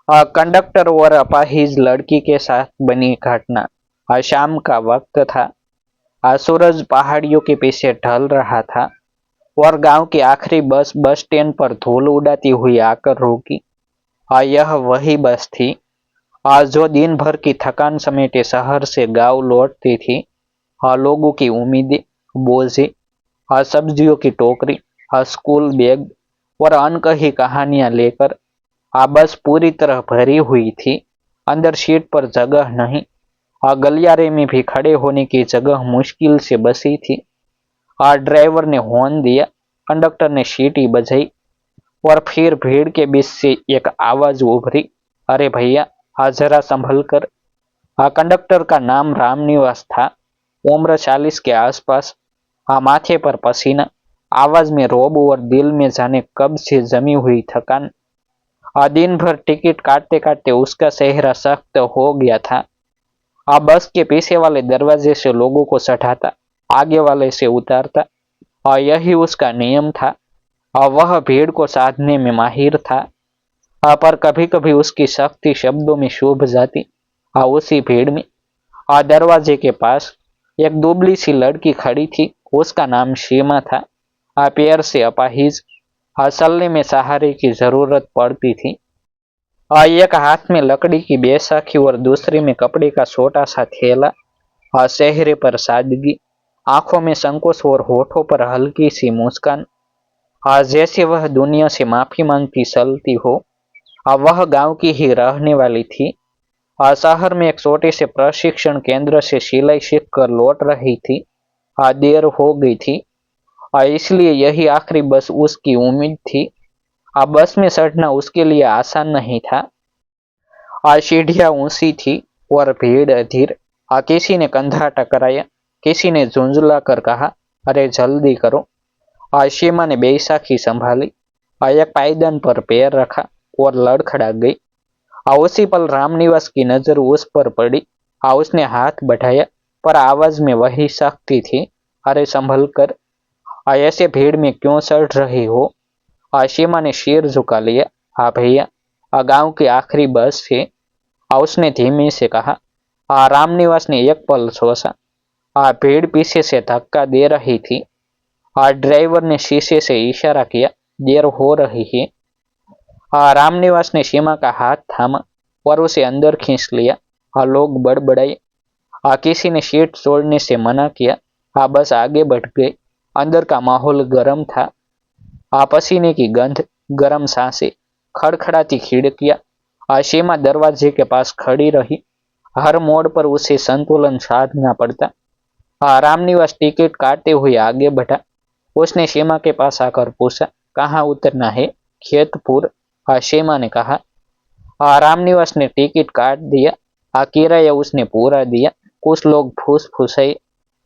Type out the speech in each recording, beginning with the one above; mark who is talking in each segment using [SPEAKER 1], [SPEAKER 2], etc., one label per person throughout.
[SPEAKER 1] Conductor और अपाहिज लड़की के साथ बनी घटना। शाम का वक्त था। सूरज पहाड़ियों के पीछे ढल रहा था और गांव की आखिरी बस बस स्टैंड पर धूल उड़ाती हुई आकर रुकी। यह वही बस थी जो दिन भर की थकान समेटे शहर से गांव लौटती थी। लोगों की उम्मीदें, बोझे, सब्जियों की टोकरी, स्कूल बैग और अनकही कहानियां लेकर बस पूरी तरह भरी हुई थी। अंदर सीट पर जगह नहीं। गलियारे में भी खड़े होने की जगह मुश्किल से बची थी। ड्राइवर ने हॉर्न दिया, कंडक्टर ने सीटी बजाई और फिर भीड़ के बीच से एक आवाज उभरी, अरे भैया, जरा संभल कर। कंडक्टर का नाम रामनिवास था। उम्र 40 के आसपास। माथे पर पसीना, आवाज में रोब और दिल में जाने कब से जमी हुई थकान। दिन भर टिकट काटते काटते उसका चेहरा सख्त हो गया था। बस के पीछे वाले दरवाजे से लोगों को चढ़ाता, आगे वाले से उतारता। यही उसका नियम था। वह भीड़ को साधने में माहिर था। पर कभी कभी उसकी शक्ति शब्दों में शोभ जाती। उसी भीड़ में दरवाजे के पास एक दुबली सी लड़की खड़ी थी। उसका नाम सीमा था। पैर से अपाहिज, चलने में सहारे की जरूरत पड़ती थी। एक हाथ में लकड़ी की बैसाखी और दूसरे में कपड़े का छोटा सा थैला। चेहरे पर सादगी, आंखों में संकोच और होठों पर हल्की सी मुस्कान। जैसे वह दुनिया से माफी मांगती चलती हो। वह गांव की ही रहने वाली थी। शहर में एक छोटे से प्रशिक्षण केंद्र से सिलाई सीख कर लौट रही थी। देर हो गई थी, इसलिए यही आखिरी बस उसकी उम्मीद थी। बस में चढ़ना उसके लिए आसान नहीं था। सीढ़ियां ऊंची थी और भीड़ अधीर। किसी ने कंधा टकराया, किसी ने झुंझला कर कहा, अरे जल्दी करो। सीमा ने बैसाखी संभाली, एक पायदान पर पैर रखा और लड़खड़ा गई। उसी पल रामनिवास की नजर उस पर पड़ी। उसने हाथ बढ़ाया, पर आवाज में वही शक्ति थी, अरे संभल कर। ऐसे भीड़ में क्यों चढ़ रही हो। सीमा ने सिर झुका लिया। हाँ भैया, गांव की आखिरी बस है, उसने धीमे से कहा। रामनिवास ने एक पल सोचा। भीड़ पीछे से धक्का दे रही थी। ड्राइवर ने शीशे से इशारा किया, देर हो रही है। रामनिवास ने सीमा का हाथ थामा और उसे अंदर खींच लिया। लोग बड़बड़ाए। किसी ने सीट छोड़ने से मना किया। बस आगे बढ़ गई। अंदर का माहौल गर्म था। पसीने की गंध, गर्म सांसें, खड़खड़ाती खिड़कियां। सीमा दरवाजे के पास खड़ी रही। हर मोड़ पर उसे संतुलन साधना पड़ता। रामनिवास टिकट काटते हुए आगे बढ़ा। उसने सीमा के पास आकर पूछा, कहाँ उतरना है। खेतपुर, सीमा ने कहा। रामनिवास ने टिकट काट दिया। किराया उसने पूरा दिया। कुछ लोग फूस फूसाए,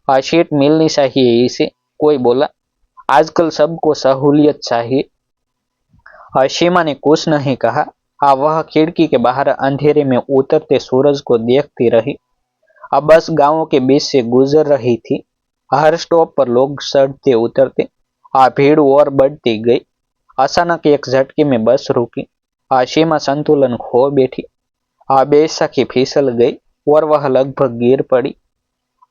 [SPEAKER 1] सीट मिलनी चाहिए इसे, कोई बोला। आजकल सबको सहूलियत चाहिए। सीमा ने कुछ नहीं कहा। वह खिड़की के बाहर अंधेरे में उतरते सूरज को देखती रही। अब बस गांवों के बीच से गुजर रही थी। हर स्टॉप पर लोग चढ़ते उतरते। भीड़ और बढ़ती गई। अचानक एक झटके में बस रुकी। सीमा संतुलन खो बैठी। बैसाखी फिसल गई और वह लगभग गिर पड़ी।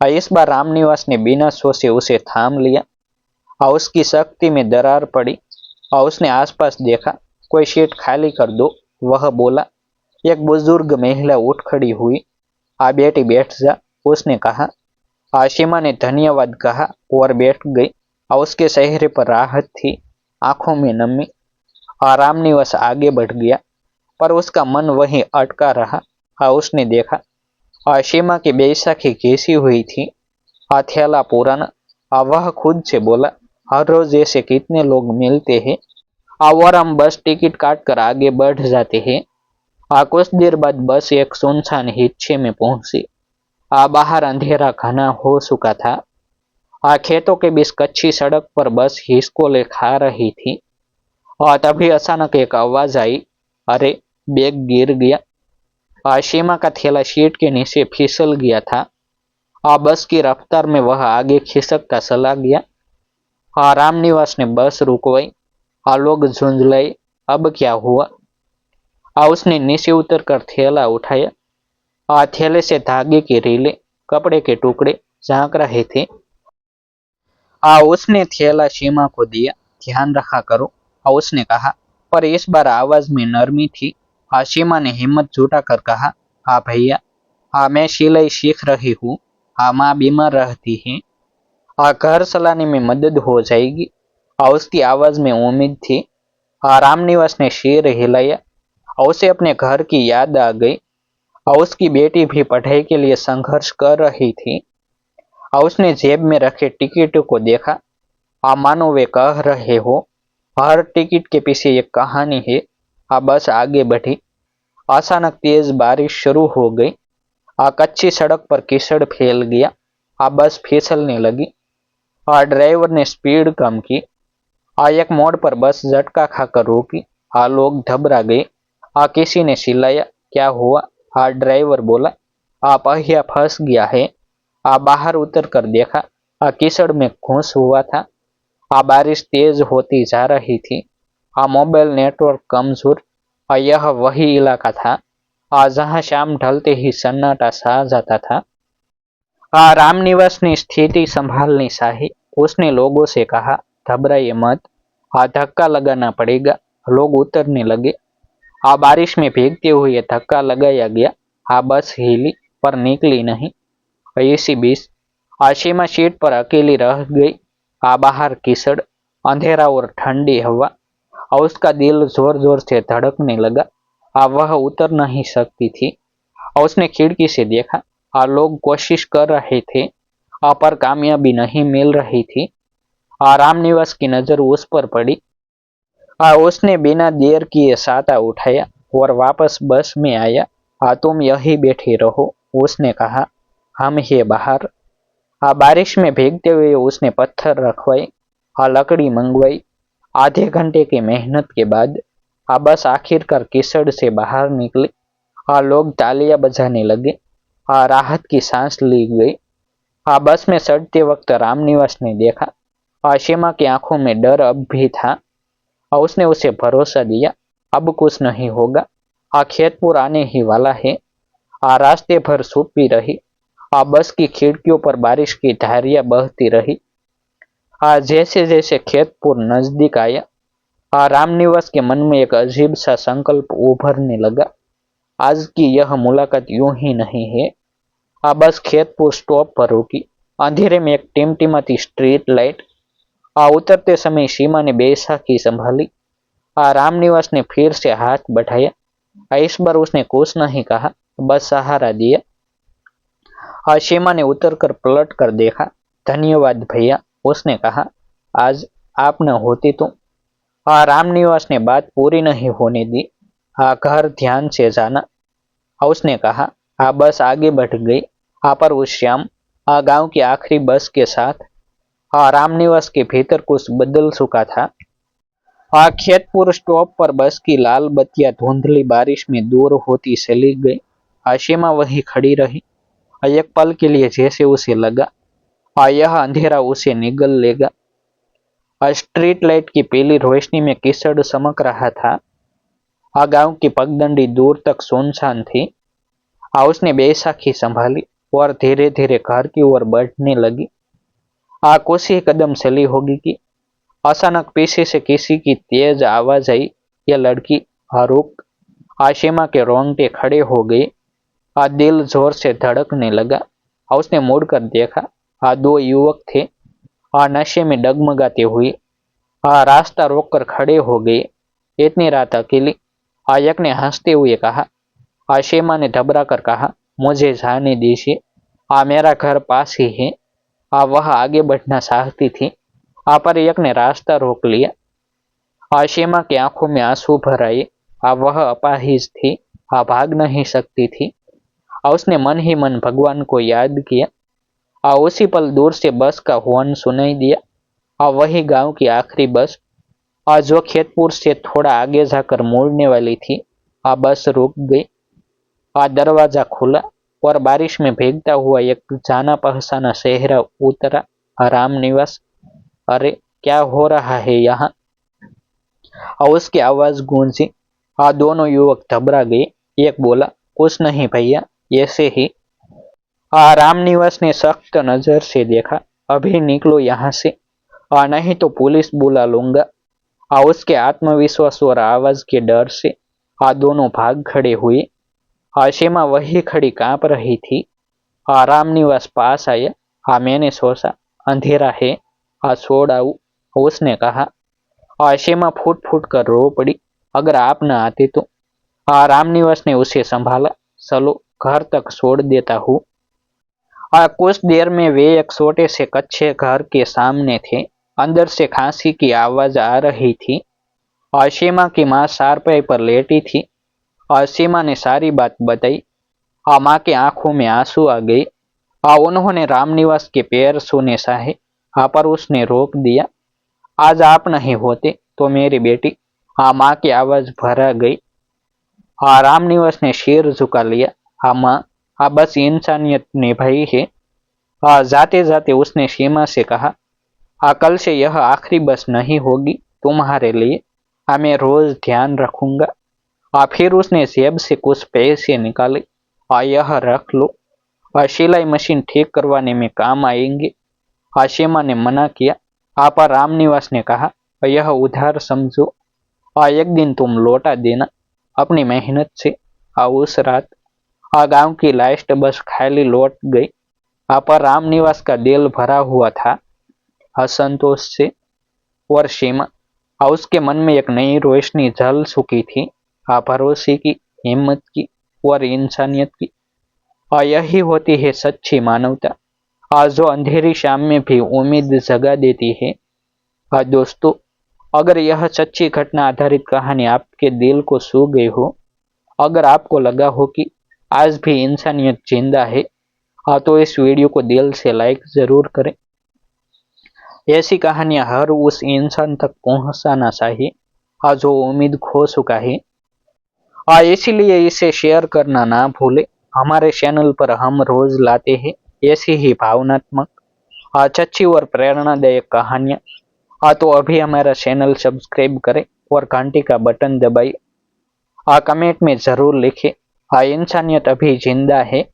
[SPEAKER 1] इस बार रामनिवास ने बिना सोचे उसे थाम लिया। उसकी शक्ति में दरार पड़ी। उसने आसपास देखा, कोई सीट खाली कर दो, वह बोला। एक बुजुर्ग महिला उठ खड़ी हुई। बेटी बैठ जा, उसने कहा। सीमा ने धन्यवाद कहा और बैठ गई। उसके चेहरे पर राहत थी, आंखों में नमी। रामनिवास आगे बढ़ गया, पर उसका मन वहीं अटका रहा। उसने देखा, सीमा की बैसाखी घिसी हुई थी, थैला पुराना। वह खुद से बोला, हर रोज ऐसे कितने लोग मिलते हैं और हम बस टिकट काट कर आगे बढ़ जाते हैं। कुछ देर बाद बस एक सुनसान हिस्से में पहुंची। बाहर अंधेरा घना हो चुका था। खेतों के बीच कच्ची सड़क पर बस हिसकोले खा रही थी। और तभी अचानक एक आवाज आई, अरे बैग गिर गया। सीमा का थैला सीट के नीचे फिसल गया था। बस की रफ्तार में वह आगे खिसकता चला गया। रामनिवास ने बस रुकवाई। लोग झुंझलाए, अब क्या हुआ। उसने नीचे उतरकर थैला उठाया। थैले से धागे की रीले, कपड़े के टुकड़े झांक रहे थे। उसने थैला सीमा को दिया। ध्यान रखा करो, उसने कहा, पर इस बार आवाज में नरमी थी। सीमा ने हिम्मत जुटाकर कहा, हाँ भैया, मैं सिलाई सीख रही हूँ। माँ बीमार रहती है। घर चलाने में मदद हो जाएगी। उसकी आवाज में उम्मीद थी। रामनिवास ने सिर हिलाया। उसे अपने घर की याद आ गई। उसकी बेटी भी पढ़ाई के लिए संघर्ष कर रही थी। उसने जेब में रखे टिकट को देखा। मानो वे कह रहे हो, हर टिकट के पीछे एक कहानी है। बस आगे बढ़ी। अचानक तेज बारिश शुरू हो गई। कच्ची सड़क पर कीचड़ फैल गया। बस फिसलने लगी। ड्राइवर ने स्पीड कम की। एक मोड़ पर बस झटका खाकर रुकी। लोग घबरा गए। किसी ने चिल्लाया, क्या हुआ? ड्राइवर बोला, पहिया फंस गया है। बाहर उतर कर देखा। कीचड़ में घुस हुआ था। बारिश तेज होती जा रही थी। मोबाइल नेटवर्क कमजोर। यह वही इलाका था जहां शाम ढलते ही सन्नाटा छा जाता था। रामनिवास ने स्थिति संभालनी चाहिए। उसने लोगों से कहा, घबराइए मत, धक्का लगाना पड़ेगा। लोग उतरने लगे। बारिश में भीगते हुए धक्का लगाया गया। बस हिली पर निकली नहीं। इसी बीच सीमा सीट पर अकेली रह गई। बाहर कीचड़, अंधेरा और ठंडी हवा। उसका दिल जोर जोर से धड़कने लगा। वह उतर नहीं सकती थी। उसने खिड़की से देखा। लोग कोशिश कर रहे थे, पर कामयाबी नहीं मिल रही थी। रामनिवास की नजर उस पर पड़ी। उसने बिना देर किए छाता उठाया और वापस बस में आया। तुम यहीं बैठे रहो, उसने कहा, हम हैं बाहर। बारिश में भीगते हुए उसने पत्थर रखवाए, लकड़ी मंगवाई। आधे घंटे की मेहनत के बाद बस आखिरकार कीचड़ से बाहर निकली। लोग तालियां बजाने लगे। राहत की सांस ली गई। बस में चढ़ते वक्त रामनिवास ने देखा, सीमा की आंखों में डर अब भी था। उसने उसे भरोसा दिया, अब कुछ नहीं होगा। खेतपुर आने ही वाला है। रास्ते भर छुपी रही। बस की खिड़कियों पर बारिश की धारियां बहती रही। जैसे जैसे खेतपुर नजदीक आया, रामनिवास के मन में एक अजीब सा संकल्प उभरने लगा। आज की यह मुलाकात यूं ही नहीं है। बस खेतपुर स्टॉप पर रुकी। अंधेरे में एक टिमटिमाती स्ट्रीट लाइट। उतरते समय सीमा ने बैसाखी संभाली। रामनिवास ने फिर से हाथ बढ़ाया। इस बार उसने कुछ नहीं कहा, बस सहारा दिया। सीमा ने उतरकर पलट कर देखा। धन्यवाद भैया, उसने कहा, आज आप न होती तो। रामनिवास ने बात पूरी नहीं होने दी। घर ध्यान से जाना, उसने कहा। बस आगे बढ़ गई। पर उस शाम गांव की आखिरी बस के साथ रामनिवास के भीतर कुछ बदल चुका था। खेतपुर स्टॉप पर बस की लाल बत्तियां धुंधली बारिश में दूर होती चली गई। सीमा वहीं खड़ी रही। एक पल के लिए जैसे उसे लगा यह अंधेरा उसे निगल लेगा। स्ट्रीट लाइट की पीली रोशनी में कीचड़ चमक रहा था। गांव की पगडंडी दूर तक सुनसान थी। उसने बैसाखी संभाली और धीरे धीरे घर की ओर बढ़ने लगी। कुछ ही कदम चली होगी कि अचानक पीछे से किसी की तेज आवाज आई, यह लड़की, रुक। सीमा के रोंगटे खड़े हो गए। दिल जोर से धड़कने लगा। उसने मुड़कर देखा। दो युवक थे, नशे में डगमगाते हुए। रास्ता रोककर खड़े हो गए। इतनी रात अकेली, एक ने हंसते हुए कहा। सीमा ने घबरा कर कहा, मुझे जाने दीजिए, मेरा घर पास ही है। वह आगे बढ़ना चाहती थी, पर एक ने रास्ता रोक लिया। सीमा की आंखों में आंसू भर आए। वह अपाहिज थी, भाग नहीं सकती थी। उसने मन ही मन भगवान को याद किया। उसी पल दूर से बस का हॉर्न सुनाई दिया। वही गांव की आखिरी बस, जो खेतपुर से थोड़ा आगे जाकर मुड़ने वाली थी। बस रुक गई। दरवाजा खुला और बारिश में भीगता हुआ एक जाना पहचाना चेहरा उतरा। रामनिवास, अरे क्या हो रहा है यहाँ? उसकी आवाज गूंजी। दोनों युवक घबरा गए। एक बोला, कुछ नहीं भैया, ऐसे ही। रामनिवास ने सख्त नजर से देखा, अभी निकलो यहाँ से, नहीं तो पुलिस बुला लूंगा। उसके आत्मविश्वास और आवाज के डर से दोनों भाग खड़े हुए। सीमा वही खड़ी कांप रही थी। रामनिवास पास आया। मैंने सोचा अंधेरा है, छोड़ आऊं, उसने कहा। सीमा फूट फूट कर रो पड़ी, अगर आप न आते तो। रामनिवास ने उसे संभाला, चलो घर तक छोड़ देता हूँ। कुछ देर में वे एक छोटे से कच्चे घर के सामने थे। अंदर से खांसी की आवाज आ रही थी। सीमा की माँ चारपाई पर लेटी थी। सीमा ने सारी बात बताई। माँ की आंखों में आंसू आ गए। उन्होंने रामनिवास के पैर छूने चाहे, पर उसने रोक दिया। आज आप नहीं होते तो मेरी बेटी। माँ की आवाज भरा गई। रामनिवास ने सिर झुका लिया। माँ, बस इंसानियत निभाई है। जाते जाते उसने सीमा से कहा, कल से यह आखिरी बस नहीं होगी तुम्हारे लिए। मैं रोज ध्यान रखूंगा। फिर उसने जेब से कुछ पैसे निकाले। यह रख लो, सिलाई मशीन ठीक करवाने में काम आएंगे। सीमा ने मना किया। पर रामनिवास ने कहा, यह उधार समझो, एक दिन तुम लौटा देना अपनी मेहनत से। उस रात गांव की लास्ट बस खाली लौट गई। पर रामनिवास का दिल भरा हुआ था असंतोष से और सीमा। उसके मन में एक नई रोशनी जल चुकी थी, भरोसे की, हिम्मत की और इंसानियत की। यही होती है सच्ची मानवता, जो अंधेरी शाम में भी उम्मीद जगा देती है। दोस्तों, अगर यह सच्ची घटना आधारित कहानी आपके दिल को छू गई हो, अगर आपको लगा हो कि आज भी इंसानियत जिंदा है, तो इस वीडियो को दिल से लाइक जरूर करें। ऐसी कहानियां हर उस इंसान तक पहुंचाना चाहिए जो उम्मीद खो चुका है। इसीलिए इसे शेयर करना ना भूले। हमारे चैनल पर हम रोज लाते हैं ऐसी ही भावनात्मक, सच्ची और प्रेरणादायक कहानियां। तो अभी हमारा चैनल सब्सक्राइब करें और घंटी का बटन दबाइए। कमेंट में जरूर लिखें, इंसानियत अभी जिंदा है।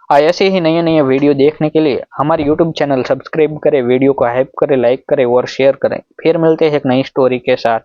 [SPEAKER 1] ऐसे ही नए नए वीडियो देखने के लिए हमारे यूट्यूब चैनल सब्सक्राइब करें, वीडियो को हाइप करें, लाइक करें और शेयर करें। फिर मिलते हैं एक नई स्टोरी के साथ।